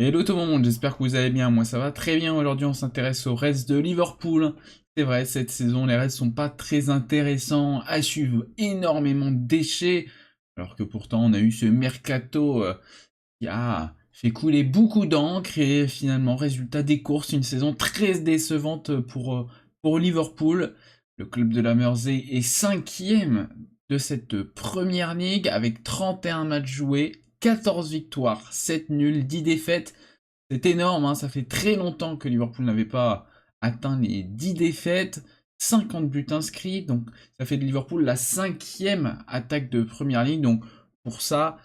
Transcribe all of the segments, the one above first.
Hello tout le monde, j'espère que vous allez bien, moi ça va très bien. Aujourd'hui on s'intéresse aux Reds de Liverpool. C'est vrai, cette saison les Reds sont pas très intéressants à suivre, énormément de déchets, alors que pourtant on a eu ce mercato qui a fait couler beaucoup d'encre et finalement résultat des courses, une saison très décevante pour Liverpool. Le club de la Mersey est cinquième de cette première ligue avec 31 matchs joués, 14 victoires, 7 nuls, 10 défaites. C'est énorme, hein, ça fait très longtemps que Liverpool n'avait pas atteint les 10 défaites, 50 buts inscrits, donc ça fait de Liverpool la cinquième attaque de Première Ligue, donc pour ça,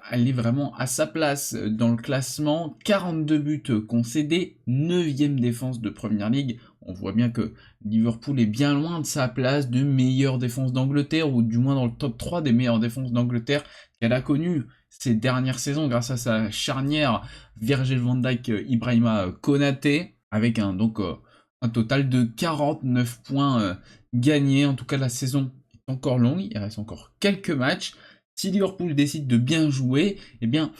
elle est vraiment à sa place dans le classement, 42 buts concédés, 9e défense de Première Ligue. On voit bien que Liverpool est bien loin de sa place de meilleure défense d'Angleterre, ou du moins dans le top 3 des meilleures défenses d'Angleterre qu'elle a connues ces dernières saisons grâce à sa charnière Virgil van Dijk, Ibrahima Konaté, avec un total de 49 points gagnés. En tout cas, la saison est encore longue, il reste encore quelques matchs. Si Liverpool décide de bien jouer, eh bien,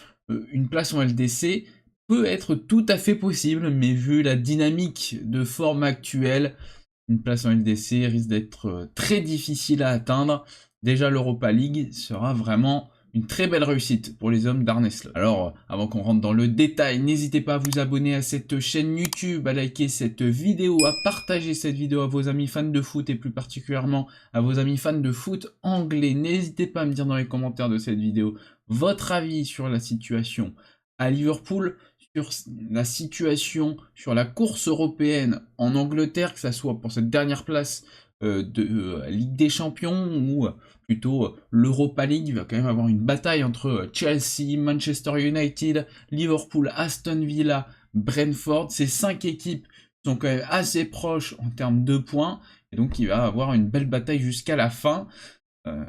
une place en LDC peut être tout à fait possible, mais vu la dynamique de forme actuelle, une place en LDC risque d'être très difficile à atteindre. Déjà, l'Europa League sera vraiment une très belle réussite pour les hommes d'Arne Slot. Alors, avant qu'on rentre dans le détail, n'hésitez pas à vous abonner à cette chaîne YouTube, à liker cette vidéo, à partager cette vidéo à vos amis fans de foot et plus particulièrement à vos amis fans de foot anglais. N'hésitez pas à me dire dans les commentaires de cette vidéo votre avis sur la situation à Liverpool, sur la situation, sur la course européenne en Angleterre, que ça soit pour cette dernière place de Ligue des Champions ou plutôt l'Europa League. Il va quand même avoir une bataille entre Chelsea, Manchester United, Liverpool, Aston Villa, Brentford. Ces 5 équipes sont quand même assez proches en termes de points, et donc il va avoir une belle bataille jusqu'à la fin.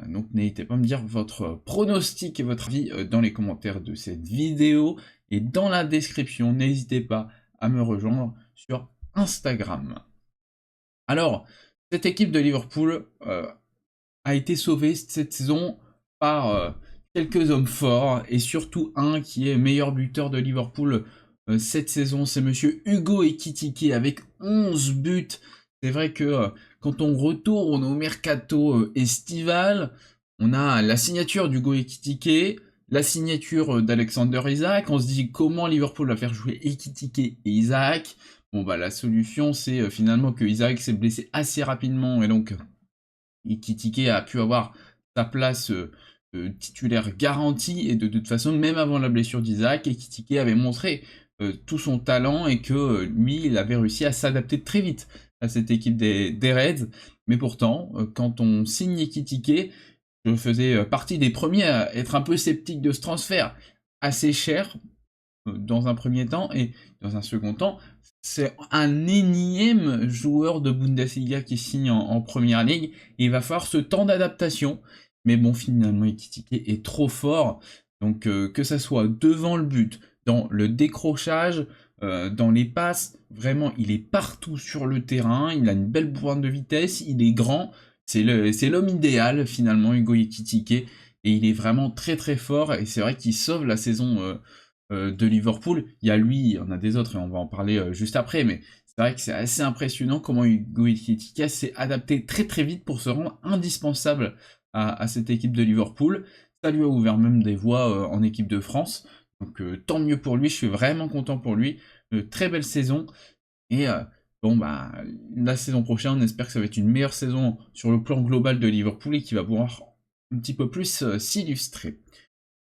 Donc n'hésitez pas à me dire votre pronostic et votre avis dans les commentaires de cette vidéo. Et dans la description, n'hésitez pas à me rejoindre sur Instagram. Alors, cette équipe de Liverpool a été sauvée cette saison par quelques hommes forts, et surtout un qui est meilleur buteur de Liverpool cette saison, c'est monsieur Hugo Ekitike avec 11 buts. C'est vrai que quand on retourne au mercato estival, on a la signature d'Hugo Ekitike, la signature d'Alexander Isaac. On se dit comment Liverpool va faire jouer Ekitike et Isaac. Bon bah la solution c'est finalement que Isaac s'est blessé assez rapidement, et donc Ekitike a pu avoir sa place titulaire garantie, et de toute façon même avant la blessure d'Isaac, Ekitike avait montré tout son talent, et que lui il avait réussi à s'adapter très vite à cette équipe des Reds. Mais pourtant quand on signe Ekitike, je faisais partie des premiers à être un peu sceptique de ce transfert assez cher dans un premier temps, et dans un second temps, c'est un énième joueur de Bundesliga qui signe en Première Ligue, et il va falloir ce temps d'adaptation. Mais bon, finalement, Ekitike est trop fort, donc que ça soit devant le but, dans le décrochage, dans les passes, vraiment, il est partout sur le terrain, il a une belle pointe de vitesse, il est grand, c'est l'homme idéal, finalement, Hugo Ekitike, et il est vraiment très très fort, et c'est vrai qu'il sauve la saison de Liverpool. Il y a lui, il y en a des autres, et on va en parler juste après, mais c'est vrai que c'est assez impressionnant comment Hugo Ekitike s'est adapté très très vite pour se rendre indispensable à cette équipe de Liverpool. Ça lui a ouvert même des voies en équipe de France, donc tant mieux pour lui, je suis vraiment content pour lui. Très belle saison, et bon bah la saison prochaine on espère que ça va être une meilleure saison sur le plan global de Liverpool, et qu'il va pouvoir un petit peu plus s'illustrer.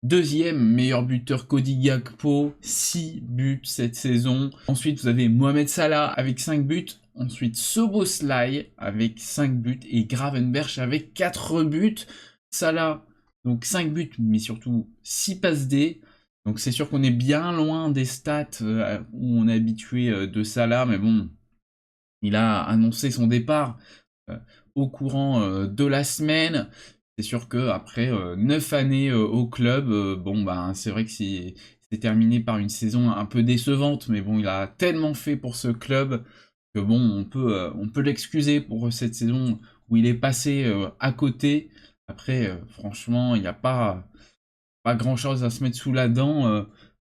Deuxième meilleur buteur, Cody Gakpo, 6 buts cette saison. Ensuite, vous avez Mohamed Salah avec 5 buts. Ensuite, Szoboszlai avec 5 buts et Gravenberch avec 4 buts. Salah, donc 5 buts, mais surtout 6 passes D. Donc c'est sûr qu'on est bien loin des stats où on est habitué de Salah, mais bon, il a annoncé son départ euh, au courant de la semaine. C'est sûr que après 9 années au club, bon ben c'est vrai que c'est terminé par une saison un peu décevante, mais bon il a tellement fait pour ce club que bon on peut l'excuser pour cette saison où il est passé à côté. Après franchement il n'y a pas grand chose à se mettre sous la dent.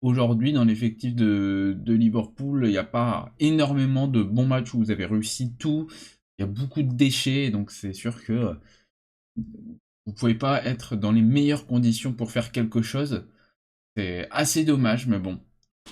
aujourd'hui, dans l'effectif de Liverpool, il n'y a pas énormément de bons matchs où vous avez réussi tout. Il y a beaucoup de déchets, donc c'est sûr que vous pouvez pas être dans les meilleures conditions pour faire quelque chose. C'est assez dommage, mais bon.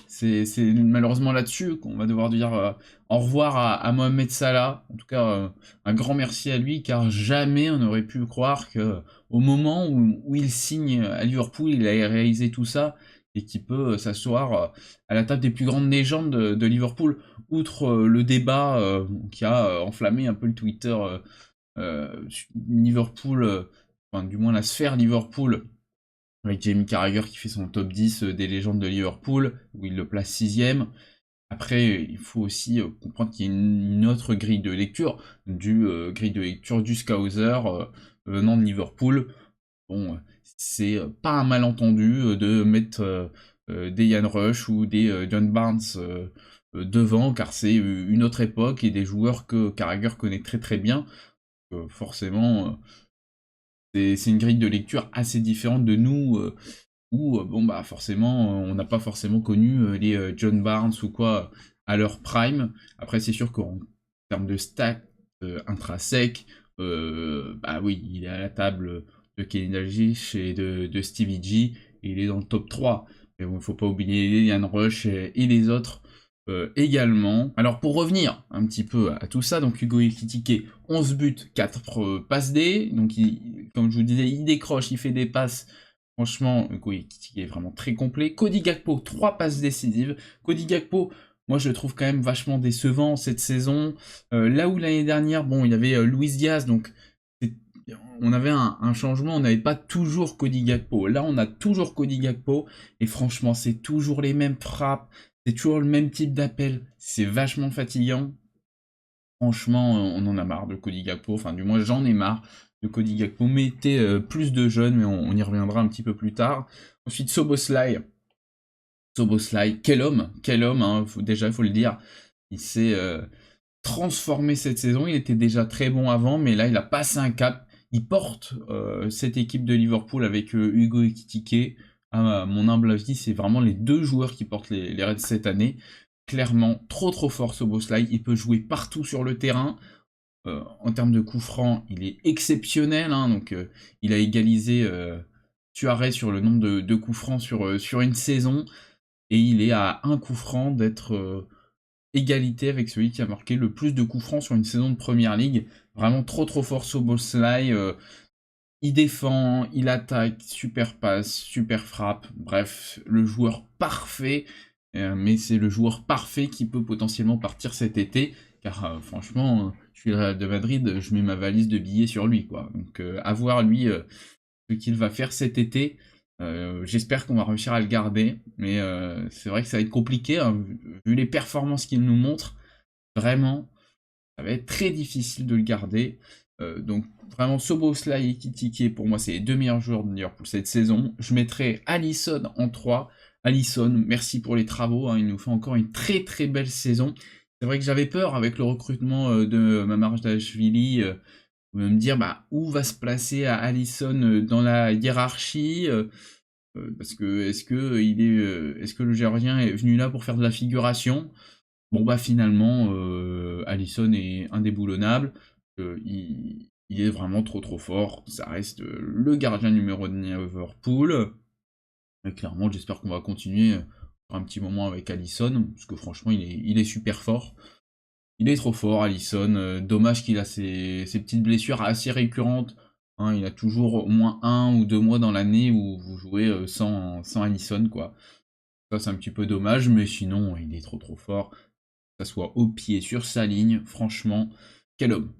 C'est malheureusement là-dessus qu'on va devoir dire au revoir à Mohamed Salah. En tout cas, un grand merci à lui, car jamais on aurait pu croire que au moment où il signe à Liverpool, il allait réaliser tout ça et qu'il peut s'asseoir à la table des plus grandes légendes de Liverpool. Outre le débat qui a enflammé un peu le Twitter Liverpool, enfin du moins la sphère Liverpool, avec Jamie Carragher qui fait son top 10 des légendes de Liverpool, où il le place 6ème. Après, il faut aussi comprendre qu'il y a une autre grille de lecture, grille de lecture du Scouser venant de Liverpool. Bon, c'est pas un malentendu de mettre des Ian Rush ou des John Barnes devant, car c'est une autre époque et des joueurs que Carragher connaît très très bien. Forcément, c'est une grille de lecture assez différente de nous, où bon bah forcément on n'a pas forcément connu les John Barnes ou quoi à leur prime. Après c'est sûr qu'en termes de stats intrinsèques, bah oui, il est à la table de Kenny Dalglish et de Stevie G, et il est dans le top 3. Mais bon, il faut pas oublier Ian Rush et les autres également. Alors pour revenir un petit peu à tout ça, donc Hugo Ekitike, 11 buts, 4 passes D, donc comme je vous disais, il décroche, il fait des passes. Franchement, Hugo Ekitike est vraiment très complet. Cody Gakpo, 3 passes décisives. Cody Gakpo, moi je le trouve quand même vachement décevant cette saison. Là où l'année dernière, bon, il y avait Luis Diaz, donc on avait un changement, on n'avait pas toujours Cody Gakpo. Là, on a toujours Cody Gakpo, et franchement, c'est toujours les mêmes frappes, c'est toujours le même type d'appel, c'est vachement fatigant. Franchement, on en a marre de Cody Gakpo, enfin du moins j'en ai marre de Cody Gakpo. Mettez plus de jeunes, mais on y reviendra un petit peu plus tard. Ensuite, Szoboszlai, quel homme, hein, déjà il faut le dire. Il s'est transformé cette saison, il était déjà très bon avant, mais là il a passé un cap. Il porte cette équipe de Liverpool avec Hugo Ekitike. À mon humble avis, c'est vraiment les deux joueurs qui portent les Reds cette année. Clairement, trop fort ce Szoboszlai. Il peut jouer partout sur le terrain. En termes de coups francs, il est exceptionnel. Hein, donc, il a égalisé Suarez sur le nombre de coups francs sur une saison. Et il est à un coup franc d'être égalité avec celui qui a marqué le plus de coups francs sur une saison de Première Ligue. Vraiment trop fort Szoboszlai. Il défend, il attaque, super passe, super frappe. Bref, le joueur parfait. Mais c'est le joueur parfait qui peut potentiellement partir cet été. Car franchement, je suis le Real de Madrid, je mets ma valise de billets sur lui, quoi. Donc à voir lui ce qu'il va faire cet été. J'espère qu'on va réussir à le garder, mais c'est vrai que ça va être compliqué, hein, vu les performances qu'il nous montre. Vraiment, ça va être très difficile de le garder. Donc vraiment, Szoboszlai et Ekitike, pour moi, c'est les deux meilleurs joueurs de Liverpool cette saison. Je mettrai Alisson en 3. Alisson, merci pour les travaux, hein, il nous fait encore une très belle saison. C'est vrai que j'avais peur avec le recrutement de Mamardashvili, de me dire bah, où va se placer Alisson dans la hiérarchie, parce que est-ce que le Géorgien est venu là pour faire de la figuration? Bon bah finalement, Alisson est indéboulonnable, il est vraiment trop fort, ça reste le gardien numéro 1 de Liverpool. Et clairement, j'espère qu'on va continuer pour un petit moment avec Alisson, parce que franchement, il est super fort. Il est trop fort, Alisson. Dommage qu'il a ces petites blessures assez récurrentes. Hein, il a toujours au moins 1 ou 2 mois dans l'année où vous jouez sans Alisson, quoi. Ça, c'est un petit peu dommage, mais sinon, il est trop fort. Que ça soit au pied, sur sa ligne, franchement, quel homme.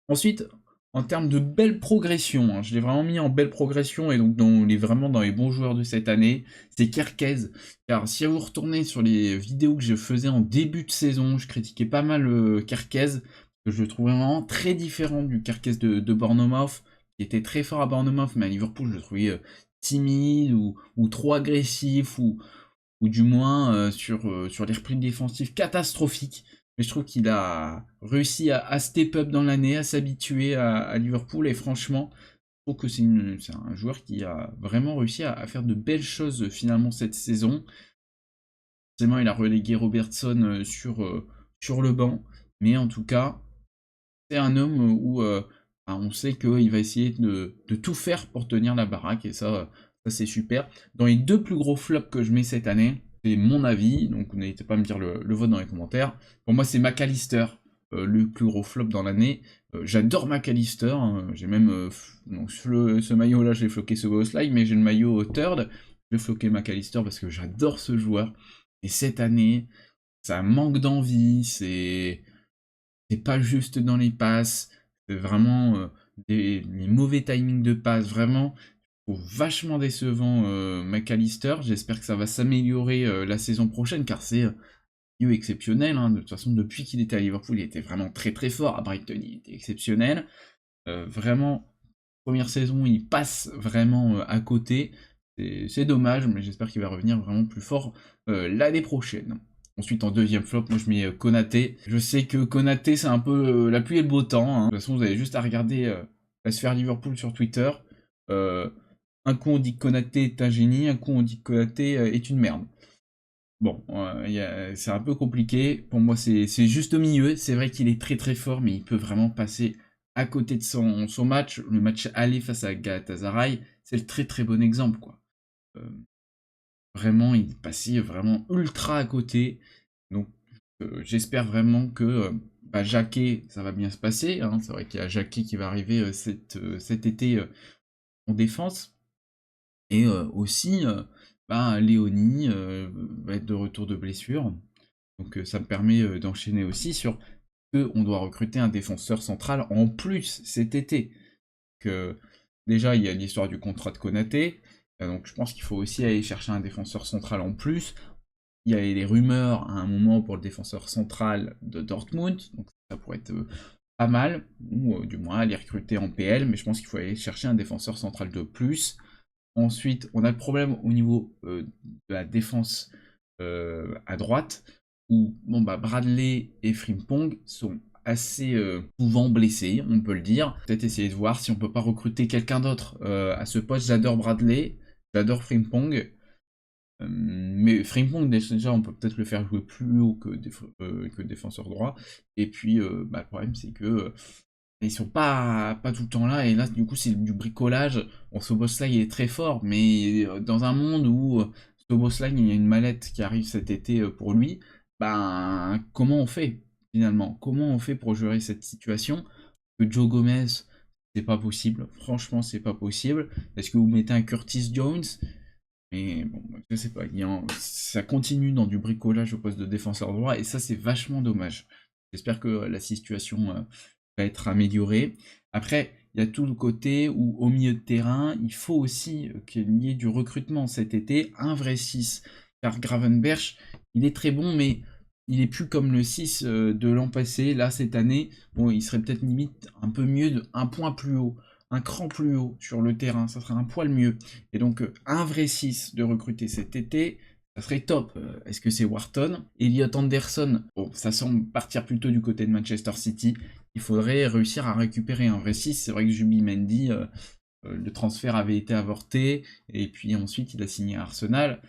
Ensuite, en termes de belle progression, hein, je l'ai vraiment mis en belle progression, et donc il est vraiment dans les bons joueurs de cette année, c'est Kerkez. Car si vous retournez sur les vidéos que je faisais en début de saison, je critiquais pas mal Kerkez, que je le trouvais vraiment très différent du Kerkez de Bournemouth, qui était très fort à Bournemouth, mais à Liverpool, je le trouvais timide, ou trop agressif, ou du moins sur les reprises défensives catastrophiques. Mais je trouve qu'il a réussi à step up dans l'année, à s'habituer à Liverpool, et franchement, je trouve que c'est un joueur qui a vraiment réussi à faire de belles choses finalement cette saison. Forcément, il a relégué Robertson sur le banc, mais en tout cas, c'est un homme où bah, on sait qu'il va essayer de tout faire pour tenir la baraque, et ça c'est super. Dans les 2 plus gros flops que je mets cette année, c'est mon avis, donc n'hésitez pas à me dire le vote dans les commentaires. Pour moi, c'est McAllister, le plus gros flop dans l'année. J'adore McAllister, hein, j'ai même donc, ce maillot-là, je l'ai floqué ce slide, mais j'ai le maillot third. Je vais floquer McAllister parce que j'adore ce joueur. Et cette année, ça manque d'envie, c'est pas juste dans les passes, c'est vraiment les mauvais timings de passe, vraiment vachement décevant McAllister. J'espère que ça va s'améliorer la saison prochaine, car c'est milieu exceptionnel, hein. De toute façon, depuis qu'il était à Liverpool, il était vraiment très très fort. À Brighton, il était exceptionnel. Vraiment, première saison, il passe vraiment à côté. C'est dommage, mais j'espère qu'il va revenir vraiment plus fort l'année prochaine. Ensuite, en deuxième flop, moi je mets Konaté. Je sais que Konaté, c'est un peu la pluie et le beau temps, hein. De toute façon, vous avez juste à regarder la sphère Liverpool sur Twitter. Un coup, on dit que Konaté est un génie, un coup, on dit que Konaté est une merde. Bon, c'est un peu compliqué. Pour moi, c'est juste au milieu. C'est vrai qu'il est très très fort, mais il peut vraiment passer à côté de son match. Le match aller face à Galatasaray, c'est le très très bon exemple, quoi. Euh, Vraiment, il est passé vraiment ultra à côté. Donc, j'espère vraiment que bah, Jacquet, ça va bien se passer, hein. C'est vrai qu'il y a Jacquet qui va arriver cet été en défense. Et aussi, bah, Léonie va être de retour de blessure. Donc ça me permet d'enchaîner aussi sur que on doit recruter un défenseur central en plus cet été. Que déjà il y a l'histoire du contrat de Konaté, donc je pense qu'il faut aussi aller chercher un défenseur central en plus. Il y a les rumeurs à un moment pour le défenseur central de Dortmund, donc ça pourrait être pas mal, ou du moins aller recruter en PL, mais je pense qu'il faut aller chercher un défenseur central de plus. Ensuite, on a le problème au niveau de la défense à droite, où bon, bah, Bradley et Frimpong sont assez souvent blessés, on peut le dire. Peut-être essayer de voir si on peut pas recruter quelqu'un d'autre à ce poste. J'adore Bradley, j'adore Frimpong, mais Frimpong déjà on peut peut-être le faire jouer plus haut que défenseur droit. Et puis bah, le problème c'est que ils sont pas tout le temps là, et là du coup c'est du bricolage. Bon, Szoboszlai il est très fort, mais dans un monde où Szoboszlai il y a une mallette qui arrive cet été pour lui, ben comment on fait finalement? Comment on fait pour gérer cette situation? Que Joe Gomez, c'est pas possible, franchement c'est pas possible. Est-ce que vous mettez un Curtis Jones? Mais bon, je sais pas, ça continue dans du bricolage au poste de défenseur droit, et ça c'est vachement dommage. J'espère que la situation va être améliorée. Après, il y a tout le côté où au milieu de terrain, il faut aussi qu'il y ait du recrutement cet été, un vrai 6. Car Gravenberch, il est très bon, mais il est plus comme le 6 de l'an passé. Là, cette année, bon, il serait peut-être limite un peu mieux, un point plus haut, un cran plus haut sur le terrain, ça serait un poil mieux. Et donc, un vrai 6 de recruter cet été, ça serait top. Est-ce que c'est Wharton? Elliot Anderson, bon, ça semble partir plutôt du côté de Manchester City. Il faudrait réussir à récupérer un vrai 6. C'est vrai que Jubi Mendy, le transfert avait été avorté, et puis ensuite il a signé à Arsenal.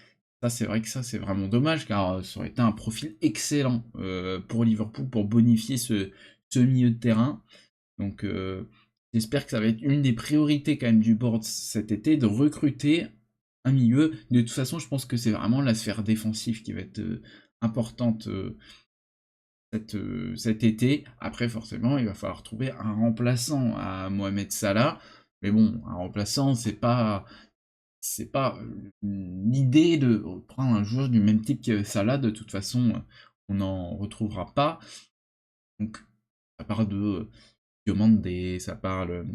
Ça, c'est vrai que ça, c'est vraiment dommage, car ça aurait été un profil excellent pour Liverpool, pour bonifier ce milieu de terrain. Donc, j'espère que ça va être une des priorités quand même du board cet été, de recruter un milieu. De toute façon, je pense que c'est vraiment la sphère défensive qui va être importante cet été. Après, forcément, il va falloir trouver un remplaçant à Mohamed Salah. Mais bon, un remplaçant, c'est pas l'idée de prendre un joueur du même type que Salah. De toute façon, on n'en retrouvera pas. Donc, ça parle de Diomandé, ça parle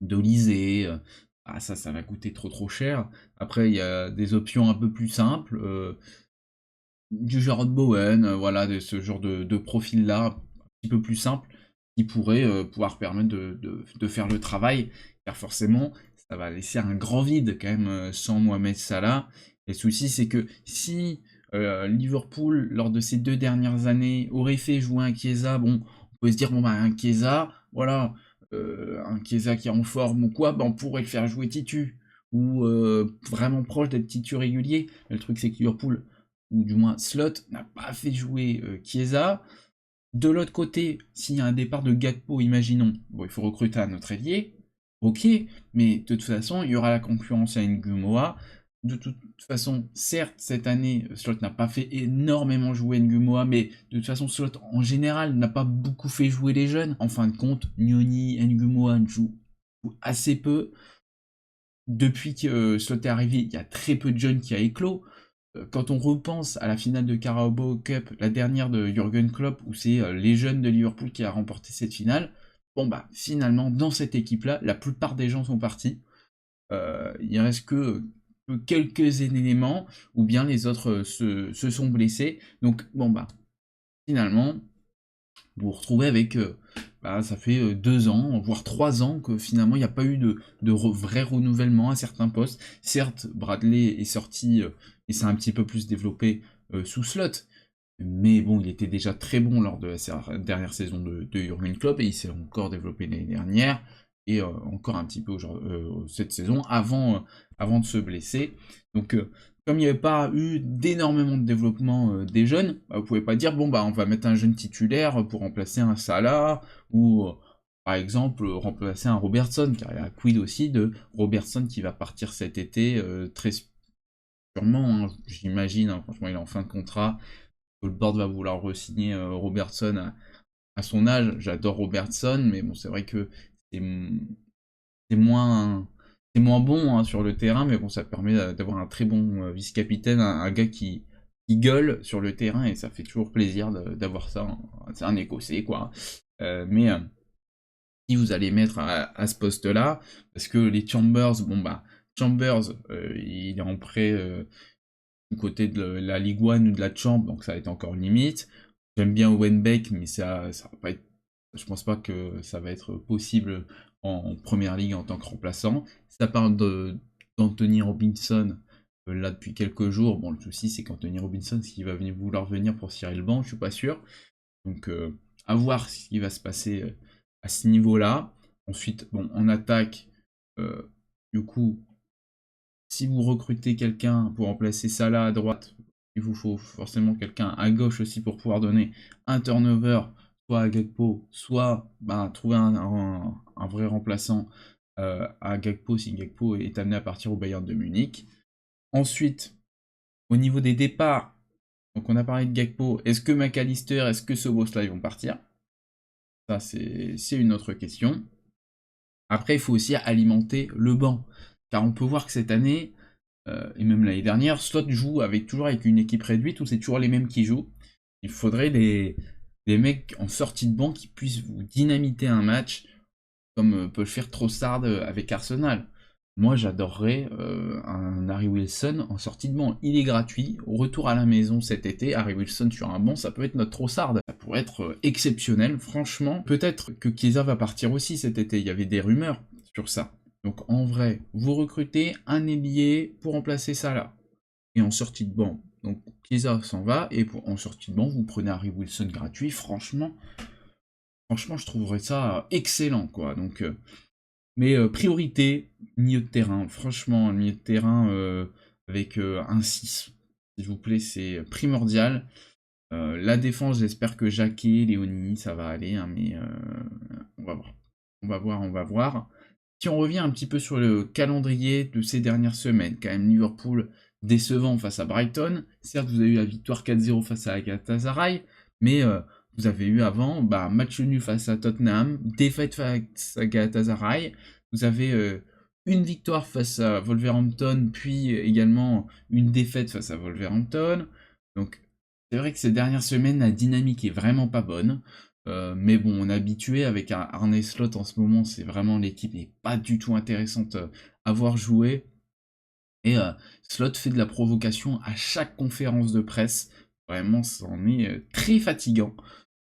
d'Olysée. Ah, ça va coûter trop cher. Après, il y a des options un peu plus simples. Du genre de Bowen, voilà, ce genre de profil-là, un petit peu plus simple, qui pourrait pouvoir permettre de faire le travail, car forcément, ça va laisser un grand vide quand même sans Mohamed Salah. Et le souci, c'est que si Liverpool, lors de ces 2 dernières années, aurait fait jouer un Chiesa, bon, on peut se dire, bon, bah, un Chiesa, voilà, un Chiesa qui est en forme ou quoi, on pourrait le faire jouer titu, ou vraiment proche d'être titu régulier. Le truc c'est que Liverpool, ou du moins Slot, n'a pas fait jouer Chiesa. De l'autre côté, s'il y a un départ de Gakpo, imaginons, il faut recruter un autre ailier, ok, mais de toute façon, il y aura la concurrence à Ngumoa. De toute façon, certes, cette année, Slot n'a pas fait énormément jouer Ngumoa, mais de toute façon, Slot, en général, n'a pas beaucoup fait jouer les jeunes. En fin de compte, Nyoni, Ngumoa jouent assez peu. Depuis que Slot est arrivé, il y a très peu de jeunes qui a éclos. Quand on repense à la finale de Carabao Cup, la dernière de Jürgen Klopp, où c'est les jeunes de Liverpool qui a remporté cette finale, finalement, dans cette équipe-là, la plupart des gens sont partis. Il reste que quelques éléments, ou bien les autres se sont blessés. Donc, finalement, vous vous retrouvez avec... ça fait 2 ans, voire 3 ans, que finalement, il n'y a pas eu de vrai renouvellement à certains postes. Certes, Bradley est sorti, et c'est un petit peu plus développé sous Slot, mais bon, il était déjà très bon lors de la dernière saison de Jürgen Klopp, et il s'est encore développé l'année dernière, et encore un petit peu cette saison, avant de se blesser. Donc, comme il n'y avait pas eu d'énormément de développement des jeunes, vous pouvez pas dire, on va mettre un jeune titulaire pour remplacer un Salah, ou par exemple remplacer un Robertson, car il y a quid aussi de Robertson qui va partir cet été, très sûrement, hein, j'imagine, hein, franchement il est en fin de contrat, le board va vouloir re-signer Robertson à son âge. J'adore Robertson, mais bon, c'est vrai que c'est moins bon, hein, sur le terrain, mais bon, ça permet d'avoir un très bon vice-capitaine, un gars qui gueule sur le terrain, et ça fait toujours plaisir d'avoir ça, hein. C'est un Écossais, quoi. Mais si vous allez mettre à ce poste-là, parce que les Chambers, Chambers, il est en prêt du côté de la Ligue 1 ou de la Champ, donc ça va être encore limite. J'aime bien Owen Beck, mais ça va pas être, je pense pas que ça va être possible en première ligue en tant que remplaçant. Ça parle d'Anthony Robinson là depuis quelques jours. Bon, le souci c'est qu'Anthony Robinson, s'il va vouloir venir pour cirer le banc, je suis pas sûr. Donc à voir ce qui va se passer à ce niveau-là. Ensuite, en attaque, du coup, si vous recrutez quelqu'un pour remplacer Salah à droite, il vous faut forcément quelqu'un à gauche aussi pour pouvoir donner un turnover, soit à Gakpo, soit trouver un vrai remplaçant à Gakpo si Gakpo est amené à partir au Bayern de Munich. Ensuite, au niveau des départs, donc on a parlé de Gakpo, est-ce que McAllister, est-ce que Szoboszlai vont partir? Ça c'est une autre question. Après, il faut aussi alimenter le banc. Car on peut voir que cette année, et même l'année dernière, Slot joue toujours avec une équipe réduite où c'est toujours les mêmes qui jouent. Il faudrait des mecs en sortie de banc qui puissent vous dynamiter un match, comme peut le faire Trossard avec Arsenal. Moi, j'adorerais un Harry Wilson en sortie de banc. Il est gratuit. Au retour à la maison cet été, Harry Wilson sur un banc, ça peut être notre Trossard. Ça pourrait être exceptionnel, franchement. Peut-être que Chiesa va partir aussi cet été. Il y avait des rumeurs sur ça. Donc en vrai, vous recrutez un ailier pour remplacer Salah. Et en sortie de banc, donc Chiesa s'en va. Et en sortie de banc, vous prenez Harry Wilson gratuit. Franchement, je trouverais ça excellent, quoi. Donc... mais priorité, milieu de terrain. Franchement, le milieu de terrain avec un 6, s'il vous plaît, c'est primordial. La défense, j'espère que Jacquet, Léoni, ça va aller, hein, mais on va voir. On va voir. Si on revient un petit peu sur le calendrier de ces dernières semaines, quand même Liverpool décevant face à Brighton. Certes, vous avez eu la victoire 4-0 face à Galatasaray, mais vous avez eu avant match nul face à Tottenham, défaite face à Galatasaray. Vous avez une victoire face à Wolverhampton, puis également une défaite face à Wolverhampton. Donc c'est vrai que ces dernières semaines, la dynamique est vraiment pas bonne. Mais bon, on est habitué avec Arne Slot en ce moment, c'est vraiment l'équipe n'est pas du tout intéressante à voir jouer. Et Slot fait de la provocation à chaque conférence de presse. Vraiment, c'en est très fatigant.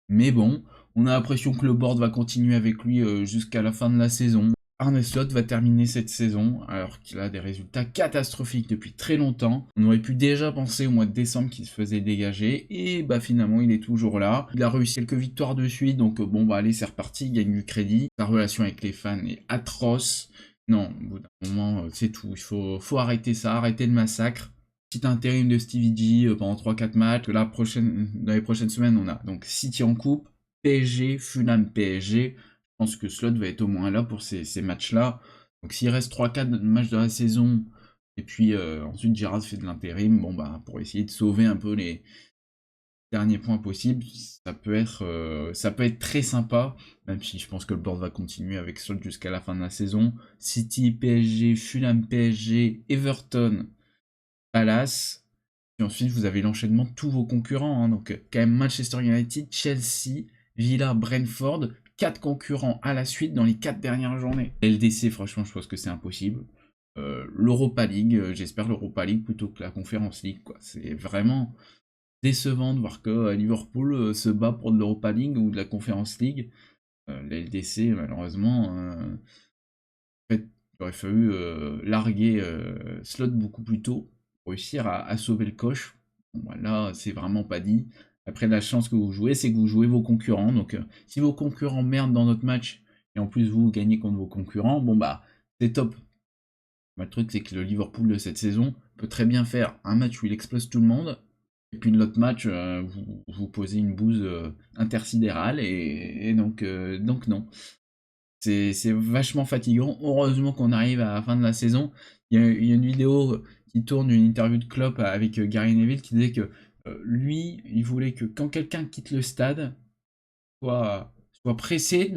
Mais bon, on a l'impression que le board va continuer avec lui jusqu'à la fin de la saison. Arne Slot va terminer cette saison alors qu'il a des résultats catastrophiques depuis très longtemps. On aurait pu déjà penser au mois de décembre qu'il se faisait dégager et bah finalement il est toujours là. Il a réussi quelques victoires de suite donc bon bah allez c'est reparti, il gagne du crédit. Sa relation avec les fans est atroce. Non, au bout d'un moment c'est tout, il faut arrêter ça, arrêter le massacre. Petit intérim de Stevie G pendant 3-4 matchs. Dans les prochaines semaines on a donc City en coupe, PSG, Fulham PSG. Je pense que Slot va être au moins là pour ces matchs-là. Donc s'il reste 3-4 matchs de la saison, et puis ensuite Gerrard fait de l'intérim, bon bah pour essayer de sauver un peu les derniers points possibles, ça peut être très sympa, même si je pense que le board va continuer avec Slot jusqu'à la fin de la saison. City, PSG, Fulham, PSG, Everton, Palace. Et ensuite vous avez l'enchaînement de tous vos concurrents, hein. Donc quand même Manchester United, Chelsea, Villa, Brentford, 4 concurrents à la suite dans les 4 dernières journées. LDC, franchement, je pense que c'est impossible. L'Europa League, j'espère l'Europa League plutôt que la Conference League, quoi. C'est vraiment décevant de voir que Liverpool se bat pour de l'Europa League ou de la Conference League. La LDC, malheureusement, en fait, il aurait fallu larguer Slot beaucoup plus tôt pour réussir à sauver le coche. Bon, bah, là, c'est vraiment pas dit. Après, la chance que vous jouez, c'est que vous jouez vos concurrents. Donc, si vos concurrents merdent dans notre match, et en plus vous gagnez contre vos concurrents, bon bah, c'est top. Bah, le truc, c'est que le Liverpool de cette saison peut très bien faire un match où il explose tout le monde, et puis l'autre match, vous posez une bouse intersidérale, et donc non. C'est vachement fatigant. Heureusement qu'on arrive à la fin de la saison. Il y a une vidéo qui tourne, une interview de Klopp avec Gary Neville qui disait que lui, il voulait que quand quelqu'un quitte le stade, soit pressé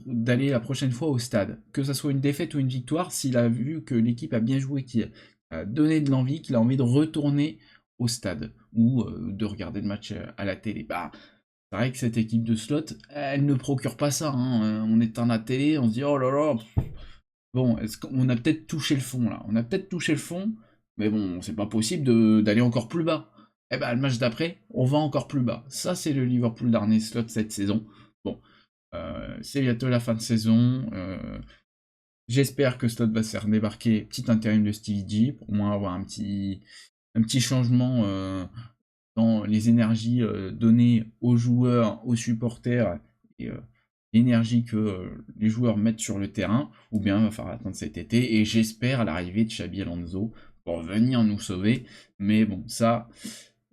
d'aller la prochaine fois au stade. Que ça soit une défaite ou une victoire, s'il a vu que l'équipe a bien joué, qu'il a donné de l'envie, qu'il a envie de retourner au stade ou de regarder le match à la télé. Bah, c'est vrai que cette équipe de Slot, elle ne procure pas ça, hein. On éteint la télé, on se dit oh là là. Bon, est-ce qu'on a peut-être touché le fond là? On a peut-être touché le fond, mais bon, c'est pas possible d'aller encore plus bas. Eh ben, le match d'après, on va encore plus bas. Ça, c'est le Liverpool d'Arne Slot cette saison. Bon, c'est bientôt la fin de saison. J'espère que Slot va se faire débarquer. Petit intérim de Stevie G, pour moi avoir un petit changement dans les énergies données aux joueurs, aux supporters, et l'énergie que les joueurs mettent sur le terrain, ou bien il va falloir attendre cet été, et j'espère à l'arrivée de Xabi Alonso pour venir nous sauver, mais bon, ça,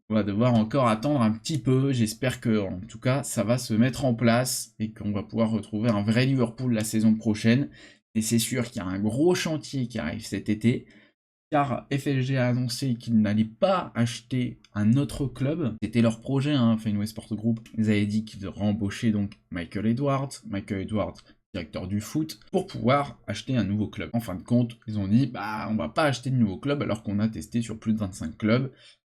on va devoir encore attendre un petit peu, j'espère que, en tout cas, ça va se mettre en place, et qu'on va pouvoir retrouver un vrai Liverpool la saison prochaine, et c'est sûr qu'il y a un gros chantier qui arrive cet été, car FSG a annoncé qu'ils n'allaient pas acheter un autre club. C'était leur projet, hein, Fenway Sport Group. Ils avaient dit qu'ils rembauchaient donc Michael Edwards, directeur du foot, pour pouvoir acheter un nouveau club. En fin de compte, ils ont dit, bah on va pas acheter de nouveau club alors qu'on a testé sur plus de 25 clubs,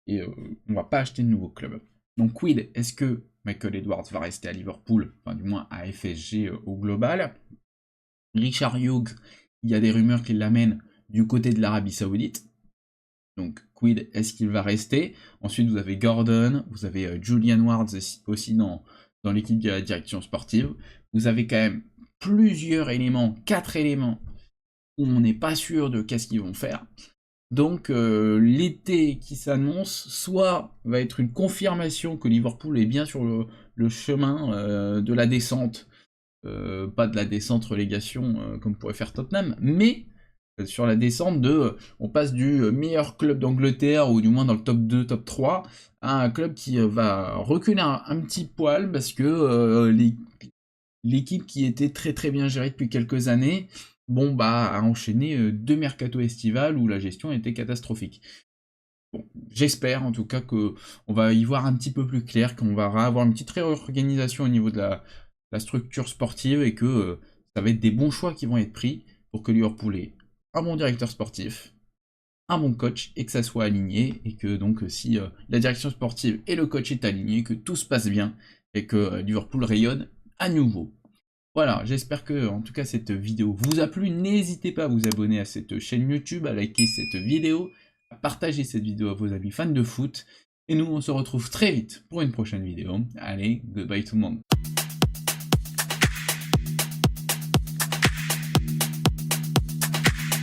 et on va pas acheter de nouveau club. Donc quid, est-ce que Michael Edwards va rester à Liverpool, enfin du moins à FSG au global? Richard Hughes, il y a des rumeurs qui l'amènent du côté de l'Arabie Saoudite. Donc, quid, est-ce qu'il va rester? Ensuite, vous avez Gordon, vous avez Julian Ward aussi dans l'équipe de la direction sportive. Vous avez quand même plusieurs éléments, 4 éléments, où on n'est pas sûr de qu'est-ce qu'ils vont faire. Donc, l'été qui s'annonce, soit va être une confirmation que Liverpool est bien sur le chemin de la descente, pas de la descente relégation comme pourrait faire Tottenham, mais sur la descente on passe du meilleur club d'Angleterre, ou du moins dans le top 2, top 3, à un club qui va reculer un petit poil, parce que l'équipe qui était très très bien gérée depuis quelques années, bon bah a enchaîné 2 mercato estivales où la gestion était catastrophique. Bon, j'espère en tout cas qu'on va y voir un petit peu plus clair, qu'on va avoir une petite réorganisation au niveau de la structure sportive, et que ça va être des bons choix qui vont être pris pour que Liverpool ait un bon directeur sportif, un bon coach, et que ça soit aligné, et que donc si la direction sportive et le coach est aligné, que tout se passe bien, et que Liverpool rayonne à nouveau. Voilà, j'espère que en tout cas cette vidéo vous a plu. N'hésitez pas à vous abonner à cette chaîne YouTube, à liker cette vidéo, à partager cette vidéo à vos amis fans de foot, et nous on se retrouve très vite pour une prochaine vidéo. Allez, goodbye tout le monde.